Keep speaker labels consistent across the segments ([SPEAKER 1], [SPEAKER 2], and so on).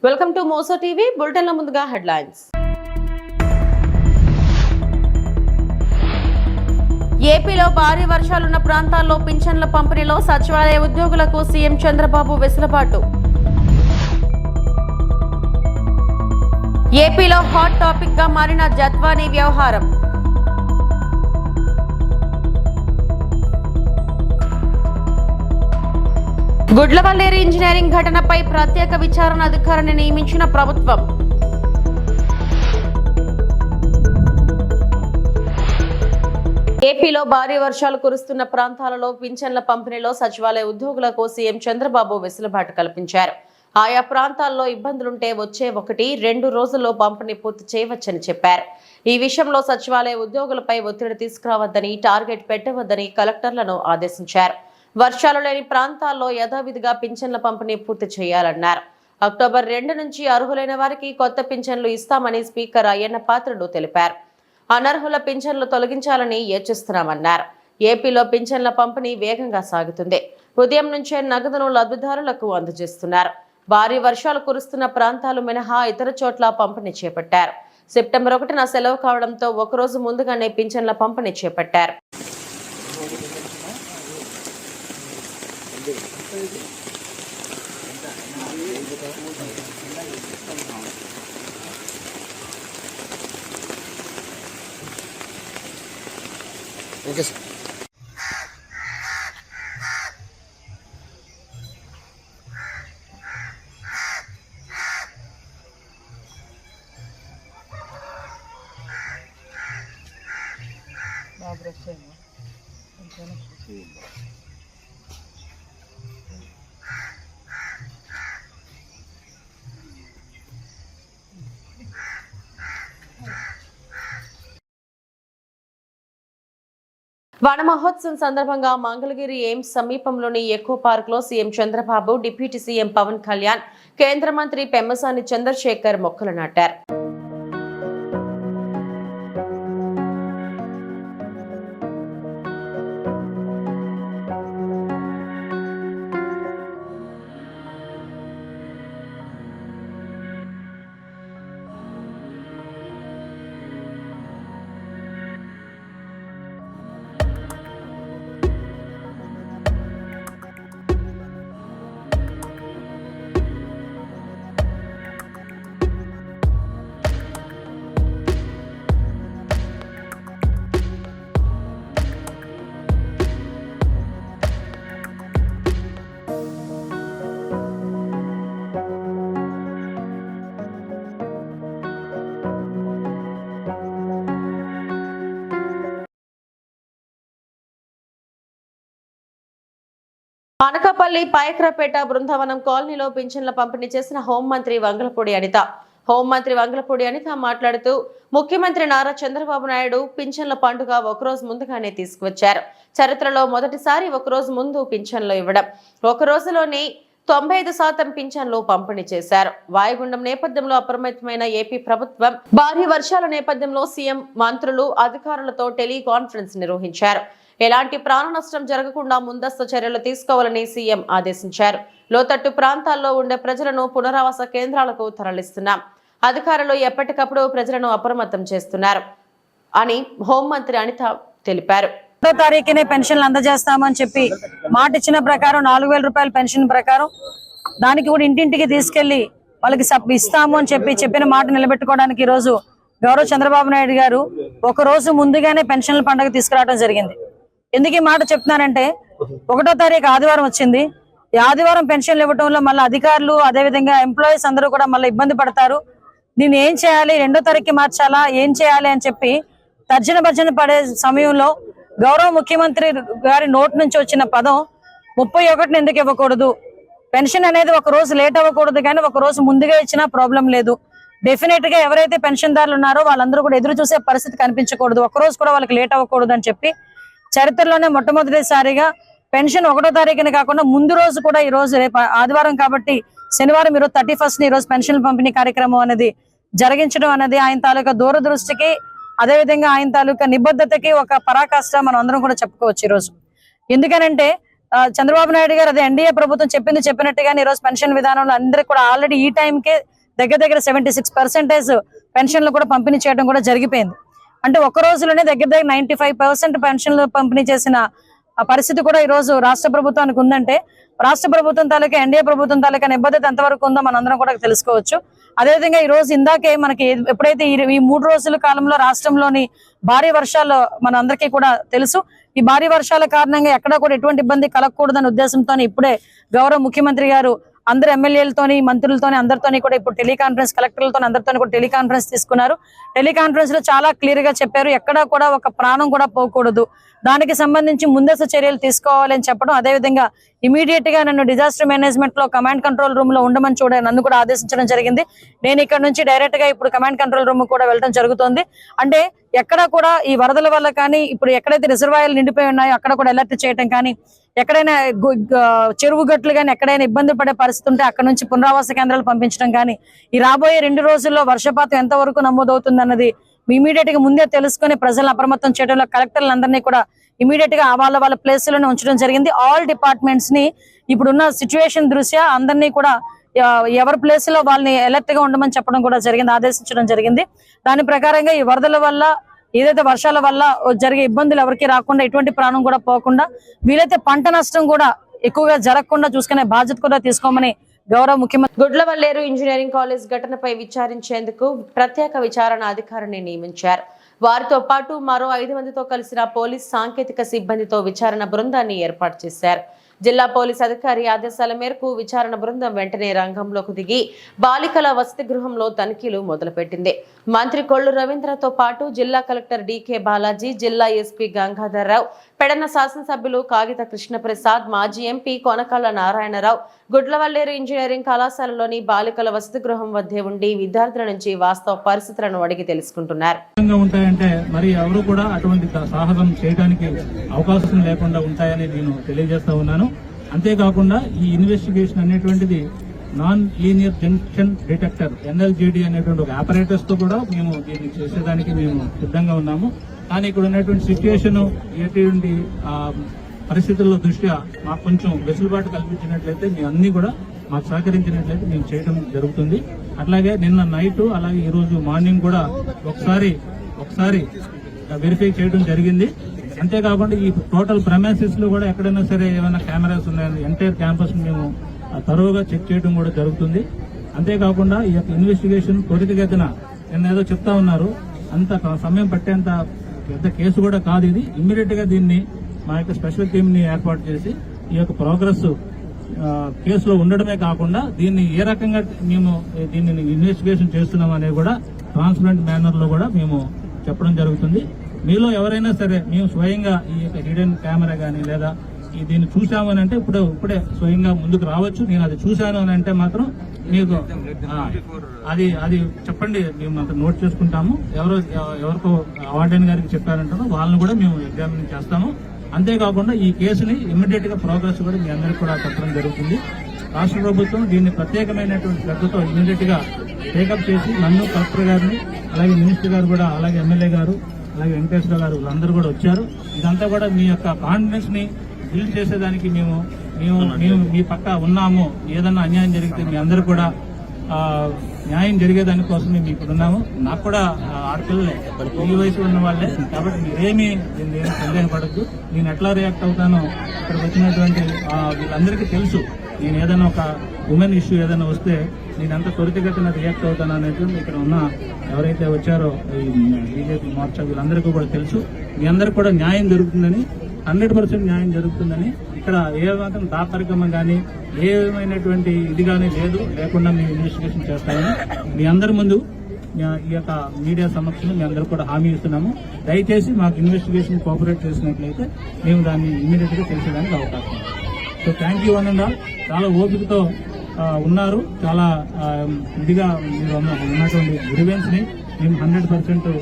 [SPEAKER 1] Welcome to Moussa TV bulletin లో ముందుగా headlines. ఏపీలో భారీ వర్షాలున్న ప్రాంతాల్లో పింఛన్ల పంపిణీలో సచివాలయ ఉద్యోగులకు సీఎం చంద్రబాబు వెసులుబాటు. ఏపీలో హాట్ టాపిక్ గా మారిన జత్వానీ వ్యవహారం. గుడ్లవల్లేరు ఇంజనీరింగ్ ఘటనపై ప్రత్యేక విచారణ అధికారిని నియమించిన ప్రభుత్వం. ఏపీలో భారీ వర్షాలు కురుస్తున్న ప్రాంతాలలో పింఛన్ల పంపిణీలో సచివాలయ ఉద్యోగులకు సీఎం చంద్రబాబు వెసులుబాటు కల్పించారు. ఆయా ప్రాంతాల్లో ఇబ్బందులుంటే వచ్చే 1-2 రోజుల్లో పంపిణీ పూర్తి చేయవచ్చని చెప్పారు. ఈ విషయంలో సచివాలయ ఉద్యోగులపై ఒత్తిడి తీసుకురావద్దని, టార్గెట్ పెట్టవద్దని కలెక్టర్లను ఆదేశించారు. వర్షాలు లేని ప్రాంతాల్లో యథావిధిగా పింఛన్ల పంపిణీ పూర్తి చేయాలన్నారు. అక్టోబర్ 2 నుంచి అర్హులైన వారికి కొత్త పింఛన్లు ఇస్తామని స్పీకర్ అయ్యన్న పాత్రుడు తెలిపారు. అనర్హుల పింఛన్లు తొలగించాలని యోచిస్తున్నామన్నారు. ఏపీలో పింఛన్ల పంపిణీ వేగంగా సాగుతుంది. ఉదయం నుంచే నగదును లబ్ధిదారులకు అందజేస్తున్నారు. భారీ వర్షాలు కురుస్తున్న ప్రాంతాలు మినహా ఇతర చోట్ల పంపిణీ చేపట్టారు. సెప్టెంబర్ 1న సెలవు కావడంతో ఒకరోజు ముందుగానే పింఛన్ల పంపిణీ చేపట్టారు.
[SPEAKER 2] Okay sir.
[SPEAKER 1] వన మహోత్సవం సందర్భంగా మంగళగిరి ఎయిమ్స్ సమీపంలోని ఎకో పార్క్ లో CM Chandrababu, deputy CM Pawan Kalyan, కేంద్ర మంత్రి పెమ్మసాని చంద్రశేఖర్ మొక్కలు నాటారు. అనకాపల్లి పాయక్రపేట బృందావనం కాలనీలో పింఛన్ల పంపిణీ చేసిన హోంమంత్రి వంగలపూడి అనిత. హోంమంత్రి వంగలపూడి అనిత మాట్లాడుతూ, ముఖ్యమంత్రి నారా చంద్రబాబు నాయుడు పింఛన్ల పండుగ ఒకరోజు ముందుగానే తీసుకువచ్చారు. చరిత్రలో మొదటిసారి ఒకరోజు ముందు పింఛన్లు ఇవ్వడం, ఒక రోజులోనే 95% పింఛన్లు పంపిణీ చేశారు. వాయుగుండం నేపథ్యంలో అప్రమత్తమైన ఏపీ ప్రభుత్వం భారీ వర్షాల నేపథ్యంలో సీఎం, మంత్రులు, అధికారులతో టెలికాన్ఫరెన్స్ నిర్వహించారు. ఎలాంటి ప్రాణ నష్టం జరగకుండా ముందస్తు చర్యలు తీసుకోవాలని సీఎం ఆదేశించారు. లోతట్టు ప్రాంతాల్లో ఉండే ప్రజలను పునరావాస కేంద్రాలకు తరలిస్తున్నాం. అధికారులు ఎప్పటికప్పుడు ప్రజలను అప్రమత్తం చేస్తున్నారు అని హోంమంత్రి అనిత తెలిపారు.
[SPEAKER 3] 1వ తారీఖునే పెన్షన్లు అందజేస్తామని చెప్పి మాట ఇచ్చిన ప్రకారం 4000 రూపాయల పెన్షన్ ప్రకారం దానికి కూడా ఇంటింటికి తీసుకెళ్లి వాళ్ళకి ఇస్తాము అని చెప్పిన మాట నిలబెట్టుకోవడానికి ఈ రోజు గౌరవ చంద్రబాబు నాయుడు గారు ఒక రోజు ముందుగానే పెన్షన్ల పండుగ తీసుకురావడం జరిగింది. ఎందుకు ఈ మాట చెప్తున్నానంటే, 1వ తారీఖు ఆదివారం వచ్చింది. ఈ ఆదివారం పెన్షన్లు ఇవ్వడంలో మళ్ళీ అధికారులు, అదేవిధంగా ఎంప్లాయీస్ అందరూ కూడా మళ్ళీ ఇబ్బంది పడతారు. దీన్ని ఏం చేయాలి, 2వ తారీఖుకి మార్చాలా, ఏం చేయాలి అని చెప్పి తర్జన భర్జన పడే సమయంలో గౌరవ ముఖ్యమంత్రి గారి నోటి నుంచి వచ్చిన పదం 31ని ఎందుకు ఇవ్వకూడదు, పెన్షన్ అనేది ఒక రోజు లేట్ అవ్వకూడదు, కానీ ఒక రోజు ముందుగా ఇచ్చినా ప్రాబ్లం లేదు. డెఫినెట్ గా ఎవరైతే పెన్షన్దారులు ఉన్నారో వాళ్ళందరూ కూడా ఎదురు చూసే పరిస్థితి కనిపించకూడదు, ఒక రోజు కూడా వాళ్ళకి లేట్ అవ్వకూడదు అని చెప్పి చరిత్రలోనే మొట్టమొదటిసారిగా పెన్షన్ 1వ తారీఖున కాకుండా ముందు రోజు కూడా ఈ రోజు, రేపు ఆదివారం కాబట్టి శనివారం ఈరోజు 31st ఈ రోజు పెన్షన్ పంపిణీ కార్యక్రమం అనేది జరిగించడం అనేది ఆయన తాలూకా దూరదృష్టికి, అదేవిధంగా ఆయన తాలూకా నిబద్ధతకి ఒక పరాకాష్ట మనం అందరం కూడా చెప్పుకోవచ్చు ఈ రోజు. ఎందుకనంటే చంద్రబాబు నాయుడు గారు అదే ఎన్డీఏ ప్రభుత్వం చెప్పినట్టుగానే ఈ రోజు పెన్షన్ విధానంలో అందరికీ కూడా ఆల్రెడీ ఈ టైంకే దగ్గర దగ్గర 76% పెన్షన్లు కూడా పంపిణీ చేయడం కూడా జరిగిపోయింది. అంటే ఒక్క రోజులోనే దగ్గర దగ్గర 95% పెన్షన్లు పంపిణీ చేసిన ఆ పరిస్థితి కూడా ఈ రోజు రాష్ట్ర ప్రభుత్వానికి ఉందంటే రాష్ట్ర ప్రభుత్వం తాలూకా ఎన్డీఏ ప్రభుత్వం తాలూకా నిబద్ధత ఎంతవరకు ఉందో మనందరం కూడా తెలుసుకోవచ్చు. అదేవిధంగా ఈ రోజు ఇందాకే మనకి ఎప్పుడైతే ఈ 3 రోజుల కాలంలో రాష్ట్రంలోని భారీ వర్షాలు మన అందరికీ కూడా తెలుసు. ఈ భారీ వర్షాల కారణంగా ఎక్కడ కూడా ఎటువంటి ఇబ్బంది కలగకూడదనే ఉద్దేశంతో ఇప్పుడే గౌరవ ముఖ్యమంత్రి గారు అందరు ఎమ్మెల్యేలతోని మంత్రులతోని అందరితోని కూడా ఇప్పుడు టెలికాన్ఫరెన్స్ కలెక్టర్లతో అందరితోని కూడా టెలికాన్ఫరెన్స్ తీసుకున్నారు. టెలికాన్ఫరెన్స్ లో చాలా క్లియర్ గా చెప్పారు, ఎక్కడా కూడా ఒక ప్రాణం కూడా పోకూడదు, దానికి సంబంధించి ముందస్తు చర్యలు తీసుకోవాలని చెప్పడం. అదేవిధంగా ఇమీడియట్ గా నన్ను డిజాస్టర్ మేనేజ్మెంట్ లో కమాండ్ కంట్రోల్ రూమ్ లో ఉండమని నన్ను కూడా ఆదేశించడం జరిగింది. నేను ఇక్కడ నుంచి డైరెక్ట్ గా ఇప్పుడు కమాండ్ కంట్రోల్ రూమ్ కూడా వెళ్ళడం జరుగుతుంది. అంటే ఎక్కడ కూడా ఈ వరదల వల్ల కానీ ఇప్పుడు ఎక్కడైతే రిజర్వాయర్లు నిండిపోయి ఉన్నాయో అక్కడ కూడా అలర్ట్ చేయడం కానీ, ఎక్కడైనా చెరువు గట్లు కానీ ఎక్కడైనా ఇబ్బంది పడే పరిస్థితి ఉంటే అక్కడ నుంచి పునరావాస కేంద్రాలు పంపించడం కానీ, ఈ రాబోయే 2 రోజుల్లో వర్షపాతం ఎంతవరకు నమోదవుతుంది అన్నది ఇమీడియట్ గా ముందే తెలుసుకుని ప్రజలను అప్రమత్తం చేయడంలో కలెక్టర్లందరినీ కూడా ఇమీడియట్ గా వాళ్ళ ప్లేస్లోనే ఉంచడం జరిగింది. ఆల్ డిపార్ట్మెంట్స్ ని ఇప్పుడున్న సిచ్యువేషన్ దృష్ట్యా అందరినీ కూడా ఎవరి ప్లేస్ లో వాళ్ళని అలర్ట్ గా ఉండమని చెప్పడం కూడా జరిగింది, ఆదేశించడం జరిగింది. దాని ప్రకారంగా ఈ వరదల వల్ల ఏదైతే వర్షాల వల్ల జరిగే ఇబ్బందులు ఎవరికి రాకుండా, ఎటువంటి ప్రాణం కూడా పోకుండా, వీలైతే పంట నష్టం కూడా ఎక్కువగా జరగకుండా చూసుకునే బాధ్యత కూడా తీసుకోమని గౌరవ ముఖ్యమంత్రి.
[SPEAKER 1] గుడ్లవల్లేరు ఇంజనీరింగ్ కాలేజ్ ఘటనపై విచారించేందుకు ప్రత్యేక విచారణ అధికారిని నియమించారు. వారితో పాటు మరో 5 మందితో కలిసిన పోలీస్ సాంకేతిక సిబ్బందితో విచారణ బృందాన్ని ఏర్పాటు చేశారు. జిల్లా పోలీస్ అధికారి ఆదేశాల మేరకు విచారణ బృందం వెంటనే రంగంలోకి దిగి బాలికల వసతి గృహంలో తనిఖీలు మొదలుపెట్టింది. మంత్రి కొల్లు రవీంద్రతో పాటు జిల్లా కలెక్టర్ డీకే బాలాజీ, జిల్లా ఎస్పీ గంగాధర్ రావు, పెడన శాసనసభ్యులు కాగిత కృష్ణప్రసాద్, మాజీ ఎంపీ కొనకళ్ళ నారాయణరావు గుడ్లవల్లేరు ఇంజనీరింగ్ కళాశాలలోని బాలికల వసతి గృహం వద్దే ఉండి విద్యార్థుల నుంచి వాస్తవ పరిస్థితులను అడిగి తెలుసుకుంటున్నారు.
[SPEAKER 4] ఉంటాయంటే మరి ఎవరు కూడా అటువంటి సాహసం చేయడానికి అవకాశం లేకుండా ఉంటాయని నేను తెలియజేస్తా ఉన్నాను. అంతేకాకుండా ఈ ఇన్వెస్టిగేషన్ అనేటువంటిది non linear junction detector NLGD అనేటువంటి ఒక ఆపరేటర్స్ తో కూడా మేము దీన్ని చేసేదానికి మేము సిద్ధంగా ఉన్నాము. కానీ ఇక్కడ ఉన్నటువంటి సిచ్యువేషన్ ఎటువంటి పరిస్థితుల్లో దృష్ట్యా మాకు కొంచెం వెసులుబాటు కల్పించినట్లయితే మేము అన్ని కూడా మాకు సహకరించినట్లయితే మేము చేయడం జరుగుతుంది. అట్లాగే నిన్న నైట్ అలాగే ఈ రోజు మార్నింగ్ కూడా ఒకసారి వెరిఫై చేయడం జరిగింది. అంతేకాకుండా ఈ టోటల్ ప్రెమైసెస్ లో కూడా ఎక్కడైనా సరే ఏమైనా కెమెరాస్ ఉన్నాయని ఎంటైర్ క్యాంపస్ మేము తరువుగా చెక్ చేయడం కూడా జరుగుతుంది. అంతేకాకుండా ఈ యొక్క ఇన్వెస్టిగేషన్ త్వరితగతిన నిన్న ఏదో చెప్తా ఉన్నారు, అంత సమయం పట్టేంత పెద్ద కేసు కూడా కాదు ఇది. ఇమ్మీడియట్ గా దీన్ని మా యొక్క స్పెషల్ టీమ్ ని ఏర్పాటు చేసి ఈ యొక్క ప్రోగ్రెస్ కేసులో ఉండడమే కాకుండా దీన్ని ఏ రకంగా మేము దీన్ని ఇన్వెస్టిగేషన్ చేస్తున్నాం అనేది కూడా ట్రాన్స్పరెంట్ మేనర్ లో కూడా మేము చెప్పడం జరుగుతుంది. మీలో ఎవరైనా సరే మేము స్వయంగా ఈ యొక్క హిడెన్ కెమెరా కానీ లేదా దీన్ని చూసాము అని అంటే ఇప్పుడే స్వయంగా ముందుకు రావచ్చు. నేను అది చూశాను అని అంటే మాత్రం మీకు అది చెప్పండి, మేము అంత నోట్ చేసుకుంటాము. ఎవరికో వార్డెన్ గారికి చెప్పారంటారో వాళ్ళని కూడా మేము ఎగ్జామిన్ చేస్తాము. అంతేకాకుండా ఈ కేసుని ఇమ్మీడియట్ గా ప్రోగ్రెస్ కూడా మీ అందరికీ కూడా చెప్పడం జరుగుతుంది. రాష్ట్ర ప్రభుత్వం దీన్ని ప్రత్యేకమైనటువంటి శ్రద్ధతో ఇమ్మీడియట్ గా టేకప్ చేసి నన్ను, కలెక్టర్ గారిని, అలాగే మినిస్టర్ గారు కూడా, అలాగే ఎమ్మెల్యే గారు, అలాగే వెంకటేశ్వర గారు వీళ్ళందరూ కూడా వచ్చారు. ఇదంతా కూడా మీ యొక్క కాన్ఫిడెన్స్ ని బిల్డ్ చేసేదానికి మేము మీ పక్క ఉన్నాము. ఏదన్నా అన్యాయం జరిగితే మీ అందరూ కూడా న్యాయం జరిగేదానికోసం మేము ఇక్కడ ఉన్నాము. నాకు కూడా ఆడపిల్లలే, ఈ వయసు ఉన్న వాళ్ళే, కాబట్టి మీరేమీ సందేహపడద్దు. నేను ఎట్లా రియాక్ట్ అవుతానో ఇక్కడికి వచ్చినటువంటి వీళ్ళందరికీ తెలుసు. నేను ఏదైనా ఒక ఉమెన్ ఇష్యూ ఏదైనా వస్తే నేను ఎంత త్వరితగతిన రియాక్ట్ అవుతాను అనేటువంటి ఇక్కడ ఉన్న ఎవరైతే వచ్చారో ఈ బీజేపీ మోర్చా వీళ్ళందరికీ కూడా తెలుసు. మీ అందరికీ కూడా న్యాయం జరుగుతుందని, 100% న్యాయం జరుగుతుందని, ఇక్కడ ఏ మాత్రం తాత్పరికం కానీ ఏమైనటువంటి ఇది కానీ లేకుండా మేము ఇన్వెస్టిగేషన్ చేస్తామని మీ అందరి ముందు ఈ యొక్క మీడియా సమక్షంలో మీ అందరూ కూడా హామీ ఇస్తున్నాము. దయచేసి మాకు ఇన్వెస్టిగేషన్ కోఆపరేట్ చేసినట్లయితే మేము దాన్ని ఇమీడియట్ గా తెలిసేదానికి అవకాశం ఉంది. So thank you one and all. చాలా ఓపికతో ఉన్నారు. చాలా ఇదిగా మీరు ఉన్నటువంటి గ్రీవెన్స్ ని మేము 100%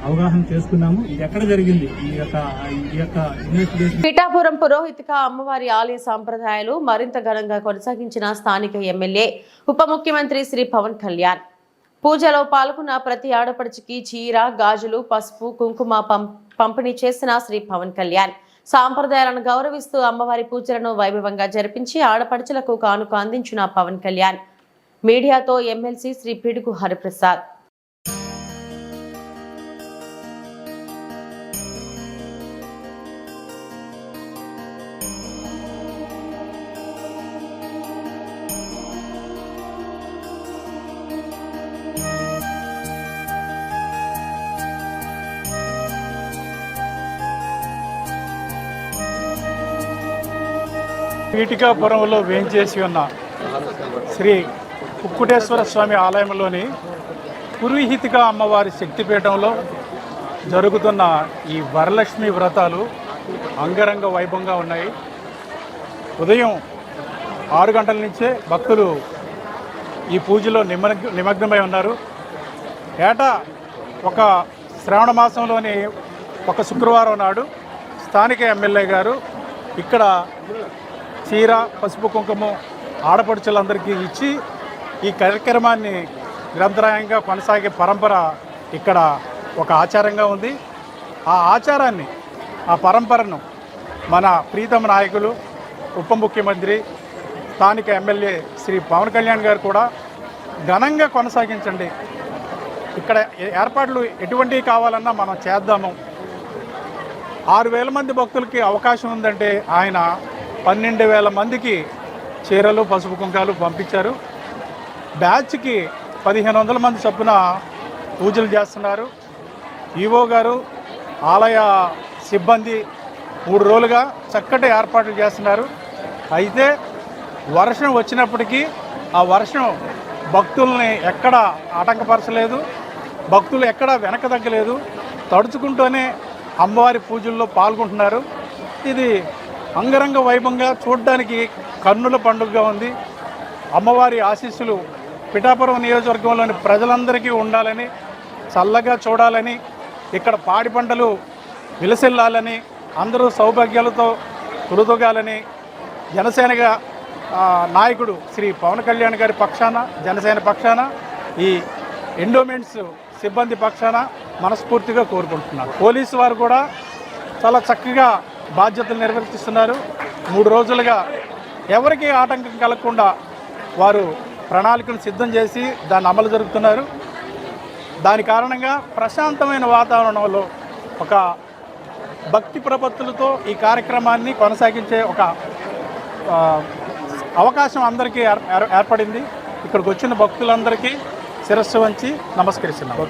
[SPEAKER 4] అవగాహన చేసుకున్నాము. ఇది ఎక్కడ జరిగింది ఈ యొక్క ఇన్వెస్టిగేషన్.
[SPEAKER 1] పిఠాపురం పురోహితిక అమ్మవారి ఆలయ సాంప్రదాయాలు మరింత ఘనంగా కొనసాగించిన స్థానిక ఎమ్మెల్యే, ఉప ముఖ్యమంత్రి శ్రీ పవన్ కళ్యాణ్. పూజలో పాల్గొన్న ప్రతి ఆడపడుచుకి చీర, గాజులు, పసుపు, కుంకుమ పంపిణీ చేసిన శ్రీ పవన్ కళ్యాణ్ సాంప్రదాయాలను గౌరవిస్తూ అమ్మవారి పూజలను వైభవంగా జరిపించి ఆడపడుచులకు కానుక అందించిన పవన్ కళ్యాణ్ మీడియాతో ఎమ్మెల్సీ శ్రీ పిడుగు హరిప్రసాద్.
[SPEAKER 5] పీఠికాపురంలో వేంచేసి ఉన్న శ్రీ కుక్కుటేశ్వర స్వామి ఆలయంలోని పురోహితిక అమ్మవారి శక్తిపీఠంలో జరుగుతున్న ఈ వరలక్ష్మి వ్రతాలు అంగరంగ వైభవంగా ఉన్నాయి. ఉదయం 6 గంటల నుంచే భక్తులు ఈ పూజలో నిమగ్నమై ఉన్నారు. ఏటా ఒక శ్రావణ మాసంలోని ఒక శుక్రవారం నాడు స్థానిక ఎమ్మెల్యే గారు ఇక్కడ చీర, పసుపు, కుంకుమ ఆడపడుచులందరికీ ఇచ్చి ఈ కార్యక్రమాన్ని నిరంతరాయంగా కొనసాగే పరంపర ఇక్కడ ఒక ఆచారంగా ఉంది. ఆ ఆచారాన్ని, ఆ పరంపరను మన ప్రీతమ నాయకులు, ఉప ముఖ్యమంత్రి, స్థానిక ఎమ్మెల్యే శ్రీ పవన్ కళ్యాణ్ గారు కూడా ఘనంగా కొనసాగించండి. ఇక్కడ ఏర్పాట్లు ఎటువంటివి కావాలన్నా మనం చేద్దాము. 6,000 మంది భక్తులకి అవకాశం ఉందంటే ఆయన 12,000 మందికి చీరలు, పసుపు కుంకాలు పంపించారు. బ్యాచ్కి 1,500 మంది చొప్పున పూజలు చేస్తున్నారు. ఈవో గారు, ఆలయ సిబ్బంది 3 రోజులుగా చక్కటి ఏర్పాట్లు చేస్తున్నారు. అయితే వర్షం వచ్చినప్పటికీ ఆ వర్షం భక్తుల్ని ఎక్కడ ఆటంకపరచలేదు, భక్తులు ఎక్కడ వెనక తగ్గలేదు. తడుచుకుంటూనే అమ్మవారి పూజల్లో పాల్గొంటున్నారు. ఇది అంగరంగ వైభవంగా చూడడానికి కన్నుల పండుగగా ఉంది. అమ్మవారి ఆశీస్సులు పిఠాపురం నియోజకవర్గంలోని ప్రజలందరికీ ఉండాలని, చల్లగా చూడాలని, ఇక్కడ పాడి పంటలు విలసిల్లాలని, అందరూ సౌభాగ్యాలతో తొలుతొగాలని జనసేనగా నాయకుడు శ్రీ పవన్ కళ్యాణ్ గారి పక్షాన, జనసేన పక్షాన, ఈ ఎండోమెంట్స్ సిబ్బంది పక్షాన మనస్ఫూర్తిగా కోరుకుంటున్నారు. పోలీసు వారు కూడా చాలా చక్కగా బాధ్యతలు నిర్వర్తిస్తున్నారు. 3 రోజులుగా ఎవరికి ఆటంకం కలగకుండా వారు ప్రణాళికలు సిద్ధం చేసి దాన్ని అమలు జరుపుతున్నారు. దాని కారణంగా ప్రశాంతమైన వాతావరణంలో ఒక భక్తి ప్రపత్తులతో ఈ కార్యక్రమాన్ని కొనసాగించే ఒక అవకాశం అందరికీ ఏర్పడింది. ఇక్కడికి వచ్చిన భక్తులందరికీ శిరస్సు వంచి నమస్కరిస్తున్నాం.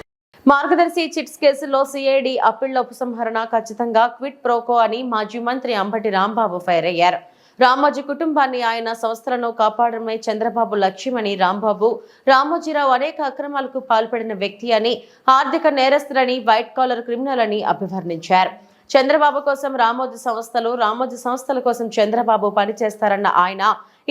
[SPEAKER 1] మార్గదర్శి చిట్స్ కేసులో సిఐడి అప్పీళ్ల ఉపసంహరణ ఖచ్చితంగా క్విట్ ప్రోకో అని మాజీ మంత్రి అంబటి రాంబాబు ఫైర్ అయ్యారు. రామోజీ కుటుంబాన్ని, ఆయన సంస్థలను కాపాడడమే చంద్రబాబు లక్ష్యమని రాంబాబు, రామోజీరావు అనేక అక్రమాలకు పాల్పడిన వ్యక్తి అని, ఆర్థిక నేరస్తులని, వైట్ కాలర్ క్రిమినల్ అని అభివర్ణించారు. చంద్రబాబు కోసం రామోజీ సంస్థలు, రామోజీ సంస్థల కోసం చంద్రబాబు పనిచేస్తారన్న ఆయన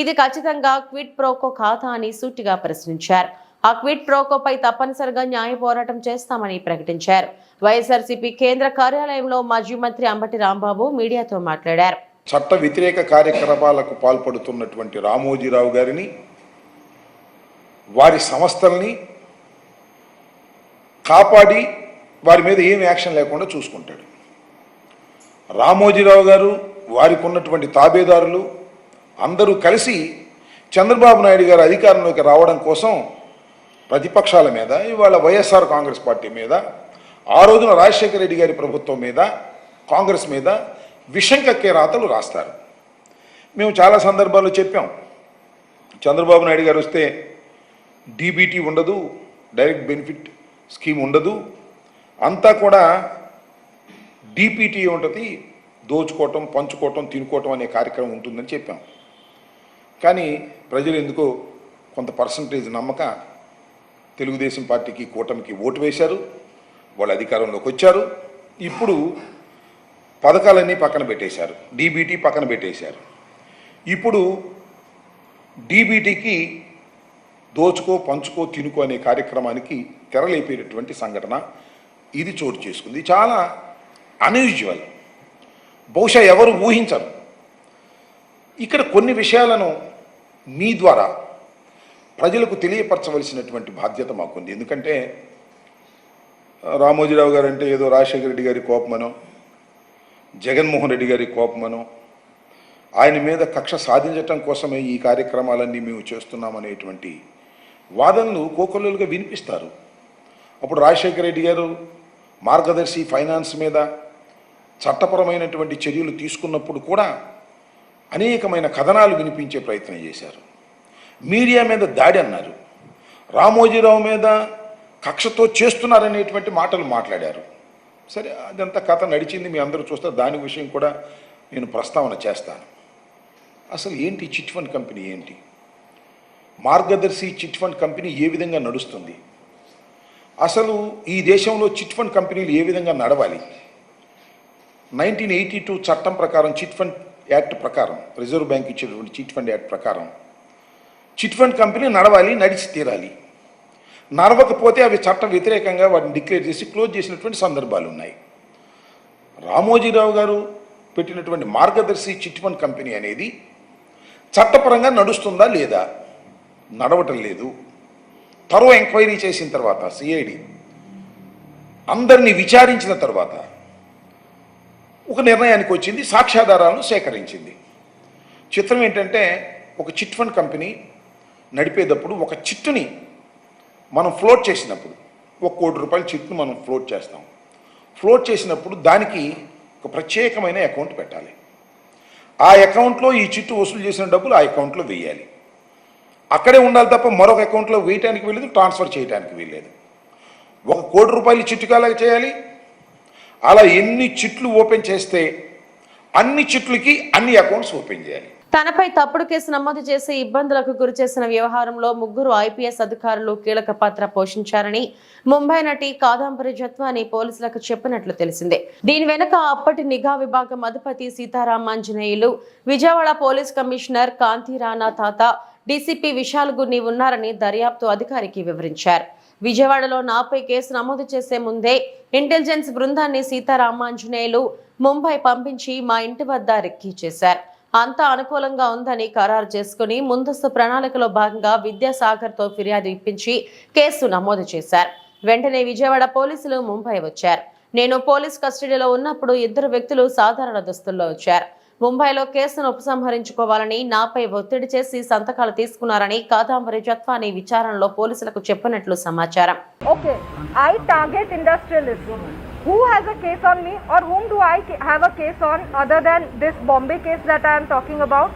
[SPEAKER 1] ఇది ఖచ్చితంగా క్విట్ ప్రోకో కాదా అని సూటిగా ప్రశ్నించారు. ఆ క్విట్ ప్రోకోపై తప్పనిసరిగా న్యాయ పోరాటం చేస్తామని ప్రకటించారు. వైఎస్ఆర్సీపీ కేంద్ర కార్యాలయంలో మాజీ మంత్రి అంబటి రాంబాబు మీడియాతో మాట్లాడారు.
[SPEAKER 6] చట్ట వ్యతిరేక కార్యకలాపాలకు పాల్పడుతున్నటువంటి రామోజీరావు గారిని, వారి సంస్థల్ని కాపాడి వారి మీద ఏం యాక్షన్ లేకుండా చూసుకుంటాడు. రామోజీరావు గారు, వారికి ఉన్నటువంటి తాబేదారులు అందరూ కలిసి చంద్రబాబు నాయుడు గారు అధికారంలోకి రావడం కోసం ప్రతిపక్షాల మీద, ఇవాళ వైఎస్ఆర్ కాంగ్రెస్ పార్టీ మీద, ఆ రోజున రాజశేఖర రెడ్డి గారి ప్రభుత్వం మీద, కాంగ్రెస్ మీద విషం కక్కే రాతలు రాస్తారు. మేము చాలా సందర్భాల్లో చెప్పాం, చంద్రబాబు నాయుడు గారు వస్తే డీబీటీ ఉండదు, డైరెక్ట్ బెనిఫిట్ స్కీమ్ ఉండదు, అంతా కూడా డీపీటీ ఉంటుంది, దోచుకోవటం, పంచుకోవటం, తినుకోవటం అనే కార్యక్రమం ఉంటుందని చెప్పాం. కానీ ప్రజలు ఎందుకో కొంత పర్సంటేజ్ నమ్మక తెలుగుదేశం పార్టీకి, కూటమికి ఓటు వేశారు. వాళ్ళు అధికారంలోకి వచ్చారు. ఇప్పుడు పథకాలన్నీ పక్కన పెట్టేశారు, డీబీటీ పక్కన పెట్టేశారు. ఇప్పుడు డీబీటీకి దోచుకో, పంచుకో, తినుకో అనే కార్యక్రమానికి తెరలేపేటటువంటి సంఘటన ఇది చోటు చేసుకుంది. చాలా అన్యూజువల్, బహుశా ఎవరు ఊహించరు. ఇక్కడ కొన్ని విషయాలను మీ ద్వారా ప్రజలకు తెలియపరచవలసినటువంటి బాధ్యత మాకుంది. ఎందుకంటే రామోజీరావు గారు అంటే ఏదో రాజశేఖర రెడ్డి గారి కోపమనో, జగన్మోహన్ రెడ్డి గారి కోపమనో, ఆయన మీద కక్ష సాధించటం కోసమే ఈ కార్యక్రమాలన్నీ మేము చేస్తున్నామనేటువంటి వాదనలు కోకొల్లులుగా వినిపిస్తారు. అప్పుడు రాజశేఖర రెడ్డి గారు మార్గదర్శి ఫైనాన్స్ మీద చట్టపరమైనటువంటి చర్యలు తీసుకున్నప్పుడు కూడా అనేకమైన కథనాలు వినిపించే ప్రయత్నం చేశారు. మీడియా మీద దాడి అన్నారు. రామోజీరావు మీద కక్షతో చేస్తున్నారనేటువంటి మాటలు మాట్లాడారు. సరే, అదంతా కథ నడిచింది, మీ అందరూ చూస్తారు. దాని విషయం కూడా నేను ప్రస్తావన చేస్తాను. అసలు ఏంటి చిట్ ఫండ్ కంపెనీ ఏంటి? మార్గదర్శి చిట్ ఫండ్ కంపెనీ ఏ విధంగా నడుస్తుంది? అసలు ఈ దేశంలో చిట్ ఫండ్ కంపెనీలు ఏ విధంగా నడవాలి? 1982 చట్టం ప్రకారం, చిట్ ఫండ్ యాక్ట్ ప్రకారం, రిజర్వ్ బ్యాంక్ ఇచ్చేటువంటి చిట్ ఫండ్ యాక్ట్ ప్రకారం చిట్ ఫండ్ కంపెనీ నడవాలి, నడిచి తీరాలి. నడవకపోతే అవి చట్ట వ్యతిరేకంగా వాటిని డిక్లేర్ చేసి క్లోజ్ చేసినటువంటి సందర్భాలు ఉన్నాయి. రామోజీరావు గారు పెట్టినటువంటి మార్గదర్శి చిట్ ఫండ్ కంపెనీ అనేది చట్టపరంగా నడుస్తుందా లేదా? నడవటం లేదు. త్వరగా ఎంక్వైరీ చేసిన తర్వాత సిఐడి అందరినీ విచారించిన తర్వాత ఒక నిర్ణయానికి వచ్చింది, సాక్ష్యాధారాలను సేకరించింది. చిత్రం ఏంటంటే, ఒక చిట్ ఫండ్ కంపెనీ నడిపేటప్పుడు ఒక చిట్టుని మనం ఫ్లోట్ చేసినప్పుడు, ₹1 కోటి చిట్టును మనం ఫ్లోట్ చేస్తాం. ఫ్లోట్ చేసినప్పుడు దానికి ఒక ప్రత్యేకమైన అకౌంట్ పెట్టాలి. ఆ అకౌంట్లో ఈ చిట్టు వసూలు చేసిన డబ్బులు ఆ అకౌంట్లో వేయాలి. అక్కడే ఉండాలి తప్ప మరొక అకౌంట్లో వేయటానికి వీల్లేదు, ట్రాన్స్ఫర్ చేయడానికి వీల్లేదు. ₹1 కోటి చిట్టుగా అలాగే చేయాలి. అలా ఎన్ని చిట్లు ఓపెన్ చేస్తే అన్ని చిట్లకి అన్ని అకౌంట్స్ ఓపెన్ చేయాలి.
[SPEAKER 1] తనపై తప్పుడు కేసు నమోదు చేసి ఇబ్బందులకు గురిచేసిన వ్యవహారంలో 3 ఐపీఎస్ అధికారులు కీలక పాత్ర పోషించారని ముంబై నటి కాదంబరి జత్వాని పోలీసులకు చెప్పినట్లు తెలిసిందే. దీని వెనుక అప్పటి నిఘా విభాగం అధిపతి సీతారామాంజనేయులు, విజయవాడ పోలీస్ కమిషనర్ కాంతి రాణా తాత, డీసీపీ విశాల్ గున్ని ఉన్నారని దర్యాప్తు అధికారికి వివరించారు. విజయవాడలో నాపై కేసు నమోదు చేసే ముందే ఇంటెలిజెన్స్ బృందాన్ని సీతారామాంజనేయులు ముంబై పంపించి మా ఇంటి వద్ద రెక్కీ చేశారు. అంతా అనుకూలంగా ఉందని ఖరారు చేసుకుని ముందస్తు ప్రణాళికలో భాగంగా విద్యాసాగర్తో ఫిర్యాదు ఇప్పించి కేసు నమోదు చేశారు. వెంటనే విజయవాడ పోలీసులు ముంబై వచ్చారు. నేను పోలీస్ కస్టడీలో ఉన్నప్పుడు 2 వ్యక్తులు సాధారణ దుస్తుల్లో వచ్చారు. ముంబైలో కేసును ఉపసంహరించుకోవాలని నాపై ఒత్తిడి చేసి సంతకాలు తీసుకున్నారని కాదంబరి జత్వాని విచారణలో పోలీసులకు చెప్పినట్లు సమాచారం.
[SPEAKER 7] Okay, I target industrialists. Who has a case on me, or whom do I have a case on other than this Bombay case that I am talking about?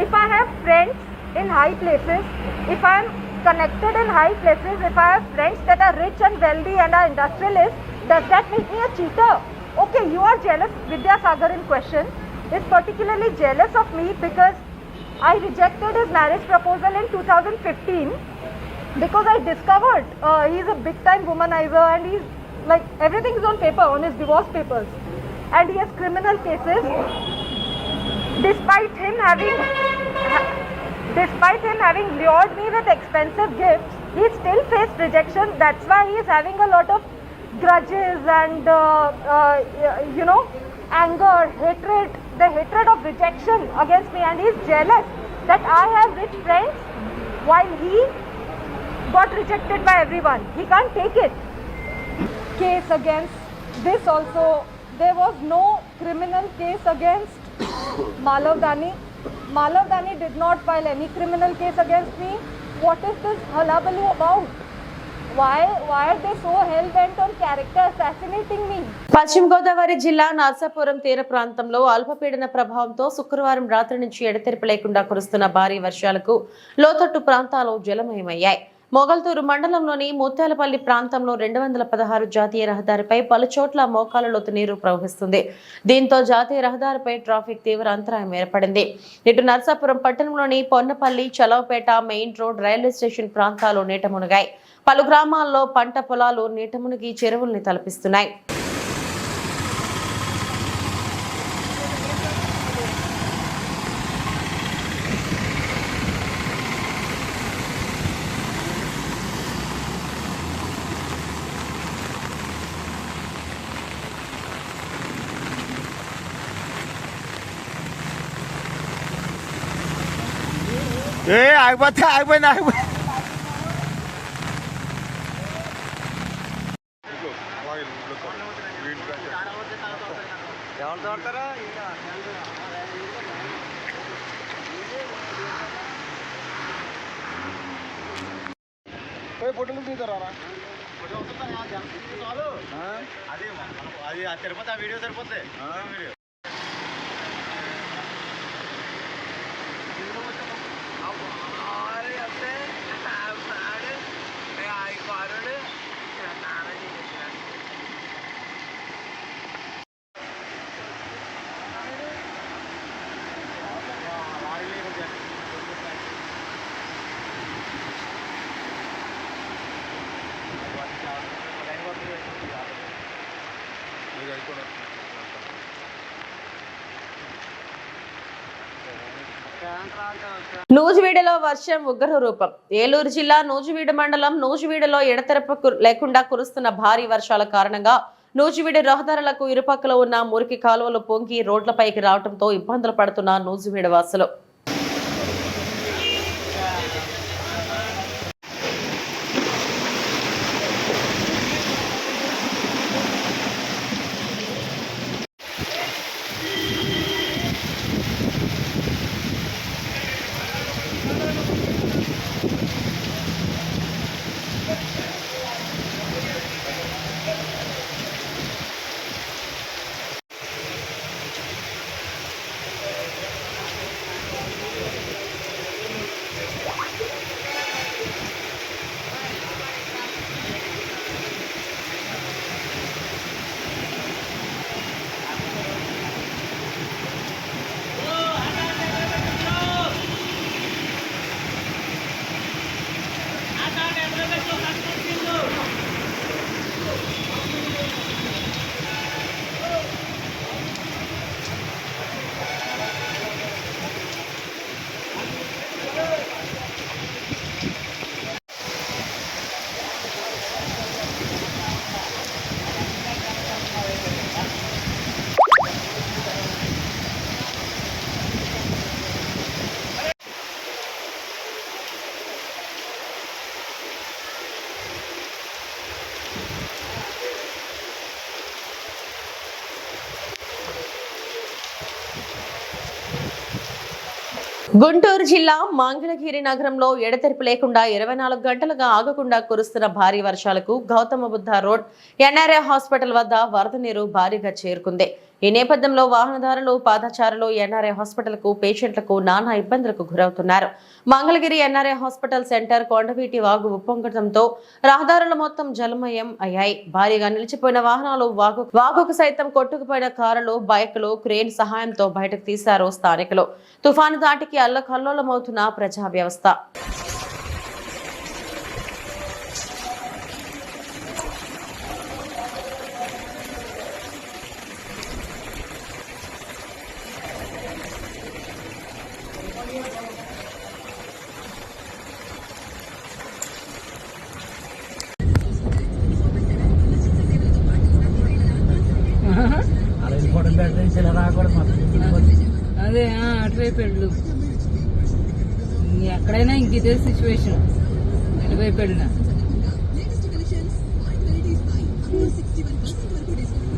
[SPEAKER 7] If I have friends in high places, if I am connected in high places, if I have friends that are rich and wealthy and are industrialists, does that make me a cheater? Okay, you are jealous. Vidya Sagar in question is particularly jealous of me because I rejected his marriage proposal in 2015 because I discovered he is a big time womanizer and he's like everything is on paper, on his divorce papers, and he has criminal cases. Despite him having lured me with expensive gifts, he still faced rejection. That's why he is having a lot of grudges and anger, hatred, the hatred of rejection against me, and he is jealous that I have rich friends while he got rejected by everyone. He can't take it. Case against this also, there was no criminal case against Malav Dani. Malav Dani did not file any criminal case against me. What is this hullabaloo about? Why are they so hell-bent on character assassinating me?
[SPEAKER 1] పశ్చిమ గోదావరి జిల్లా నర్సాపురం తీర ప్రాంతంలో అల్పపీడన ప్రభావంతో శుక్రవారం రాత్రి నుంచి ఎడతెరిపి లేకుండా కురుస్తున్న భారీ వర్షాలకు లోతట్టు ప్రాంతాలు జలమయమయ్యాయి. మొగల్తూరు మండలంలోని ముత్యాలపల్లి ప్రాంతంలో 216 జాతీయ రహదారిపై పలుచోట్ల మోకాల లోతు నీరు ప్రవహిస్తుంది. దీంతో జాతీయ రహదారిపై ట్రాఫిక్ తీవ్ర అంతరాయం ఏర్పడింది. ఇటు నర్సాపురం పట్టణంలోని Ponnapalli, Chalavapeta main road, railway station ప్రాంతాలు నీట మునిగాయి. పలు గ్రామాల్లో పంట పొలాలు నీట మునిగి చెరువుల్ని తలపిస్తున్నాయి.
[SPEAKER 2] అయిపోయినా అది తిరుపతి ఆ వీడియో సరిపోతుంది
[SPEAKER 1] నూజివీడులో వర్షం ఉగ్ర రూపం. ఏలూరు జిల్లా నూజివీడు మండలం నూజివీడులో ఎడతెరప లేకుండా కురుస్తున్న భారీ వర్షాల కారణంగా నూజివీడు రహదారులకు ఇరుపక్కల ఉన్న మురికి కాలువలు పొంగి రోడ్లపైకి రావడంతో ఇబ్బందులు పడుతున్న నూజివీడు వాసులు. గుంటూరు జిల్లా మంగళగిరి నగరంలో ఎడతెరిపి లేకుండా 24 గంటలుగా ఆగకుండా కురుస్తున్న భారీ వర్షాలకు Gautama Buddha road NRI hospital వద్ద వరద నీరు భారీగా చేరుకుంది. ఈ నేపథ్యంలో వాహనదారులు, పాదచారులు ఎన్ఆర్ఐ హాస్పిటల్ కు పేషెంట్లకు నానా ఇబ్బందులకు గురవుతున్నారు. Mangalagiri NRI hospital centre Kondaveeti Vagu ఉప్పొంగడంతో రహదారులు మొత్తం జలమయం అయ్యాయి. భారీగా నిలిచిపోయిన వాహనాలు, వాగుకు సైతం కొట్టుకుపోయిన కారులు, బైకులు క్రేన్ సహాయంతో బయటకు తీశారు స్థానికులు. తుఫాను దాటికి అల్లకల్లోలమవుతున్న ప్రజా వ్యవస్థ.
[SPEAKER 8] అదే అటువైపు వెళ్ళు, ఎక్కడైనా ఇంక ఇదే సిచ్యువేషన్. ఎటువైపు వెళ్ళినా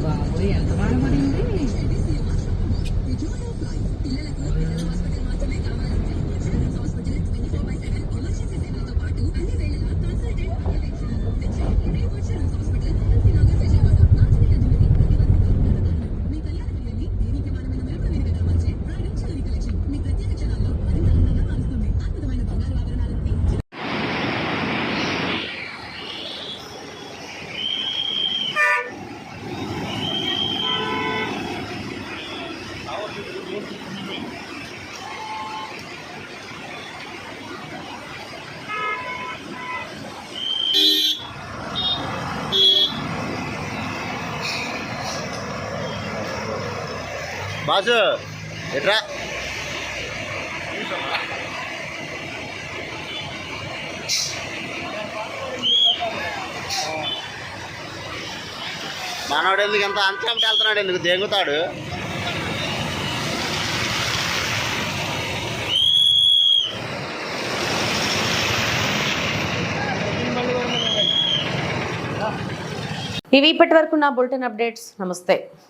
[SPEAKER 8] బాబు ఎంత బాధపడింది.
[SPEAKER 2] బాసు ఎట్రా మనోడు ఎందుకు ఎంత అంచంటే వెళ్తున్నాడు, ఎందుకు దెంగుతాడు.
[SPEAKER 1] ఇవి ఇప్పటి వరకు నా బులెటిన్ అప్డేట్స్. నమస్తే.